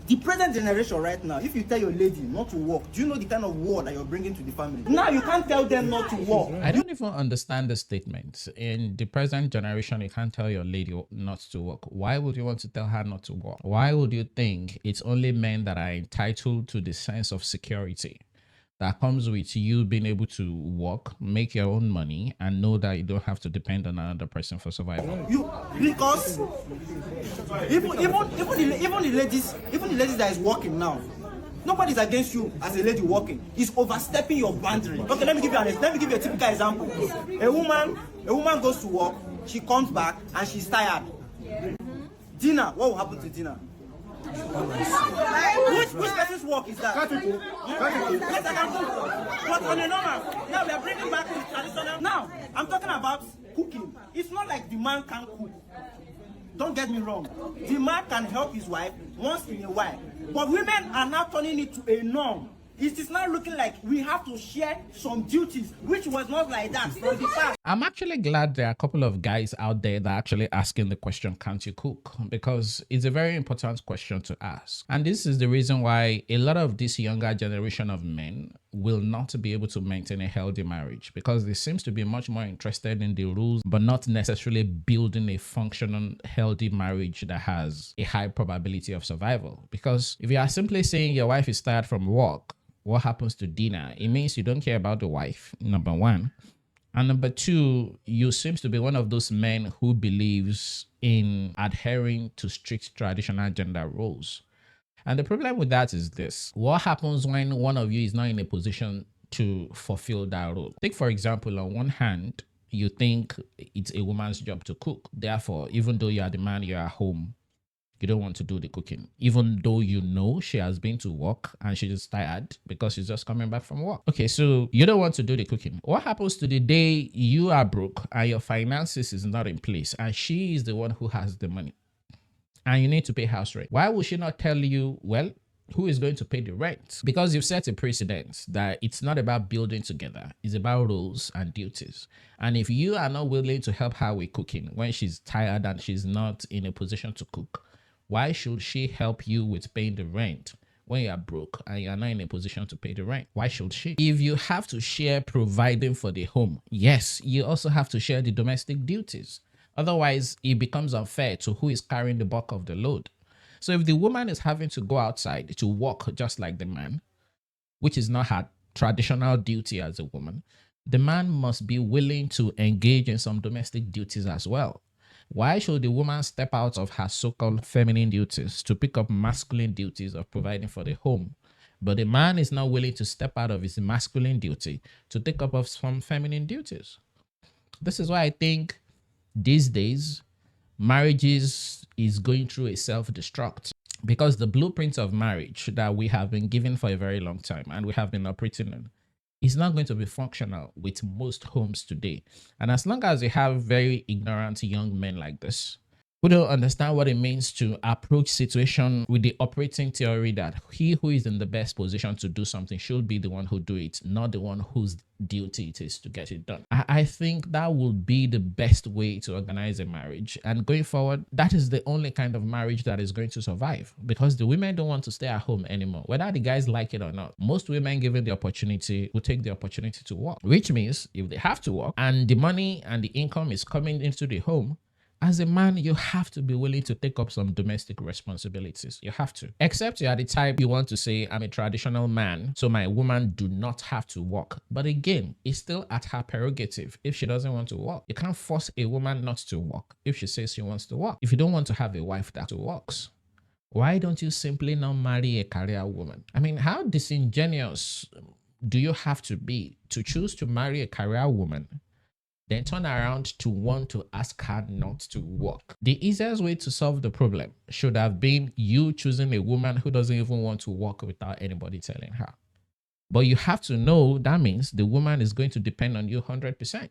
The present generation right now, if you tell your lady not to work, do you know the kind of war that you're bringing to the family? Now you can't tell them not to work. I don't even understand the statement. In the present generation, you can't tell your lady not to work. Why would you want to tell her not to work? Why would you think it's only men that are entitled to the sense of security that comes with you being able to work, make your own money, and know that you don't have to depend on another person for survival? Because even the ladies that is working now, nobody's against you as a lady working. It's overstepping your boundary. Okay, let me give you a typical example. A woman goes to work, she comes back and she's tired. Dinner, what will happen to dinner? Which person's work is that? Yes, I can cook. But on a normal, now we are bringing back the traditional. Now, I'm talking about cooking. It's not like the man can't cook. Don't get me wrong. The man can help his wife once in a while. But women are now turning it to a norm. It is now looking like we have to share some duties, which was not like that from the past. I'm actually glad there are a couple of guys out there that are actually asking the question, can't you cook? Because it's a very important question to ask. And this is the reason why a lot of this younger generation of men will not be able to maintain a healthy marriage, because they seems to be much more interested in the rules, but not necessarily building a functional, healthy marriage that has a high probability of survival. Because if you are simply saying your wife is tired from work, what happens to dinner? It means you don't care about the wife, number one. And number two, you seems to be one of those men who believes in adhering to strict traditional gender roles. And the problem with that is this. What happens when one of you is not in a position to fulfill that role? Take, for example, on one hand, you think it's a woman's job to cook. Therefore, even though you are the man, you're at home, you don't want to do the cooking, even though you know she has been to work and she's tired because she's just coming back from work. Okay, so you don't want to do the cooking. What happens to the day you are broke and your finances is not in place and she is the one who has the money and you need to pay house rent? Why would she not tell you, well, who is going to pay the rent? Because you've set a precedent that it's not about building together, it's about roles and duties. And if you are not willing to help her with cooking when she's tired and she's not in a position to cook, why should she help you with paying the rent when you are broke and you are not in a position to pay the rent? Why should she? If you have to share providing for the home, yes, you also have to share the domestic duties. Otherwise, it becomes unfair to who is carrying the bulk of the load. So if the woman is having to go outside to work just like the man, which is not her traditional duty as a woman, the man must be willing to engage in some domestic duties as well. Why should the woman step out of her so-called feminine duties to pick up masculine duties of providing for the home, but the man is not willing to step out of his masculine duty to take up of some feminine duties? This is why I think these days marriages is going through a self-destruct, because the blueprint of marriage that we have been given for a very long time and we have been operating on is not going to be functional with most homes today. And as long as you have very ignorant young men like this, who don't understand what it means to approach situation with the operating theory that he who is in the best position to do something should be the one who do it, not the one whose duty it is to get it done. I think that would be the best way to organize a marriage. And going forward, that is the only kind of marriage that is going to survive, because the women don't want to stay at home anymore, whether the guys like it or not. Most women given the opportunity will take the opportunity to work, which means if they have to work and the money and the income is coming into the home, as a man, you have to be willing to take up some domestic responsibilities. You have to. Except you are the type you want to say, I'm a traditional man, so my woman do not have to work. But again, it's still at her prerogative if she doesn't want to work. You can't force a woman not to work if she says she wants to work. If you don't want to have a wife that works, why don't you simply not marry a career woman? I mean, how disingenuous do you have to be to choose to marry a career woman, then turn around to want to ask her not to work? The easiest way to solve the problem should have been you choosing a woman who doesn't even want to work without anybody telling her. But you have to know that means the woman is going to depend on you 100%.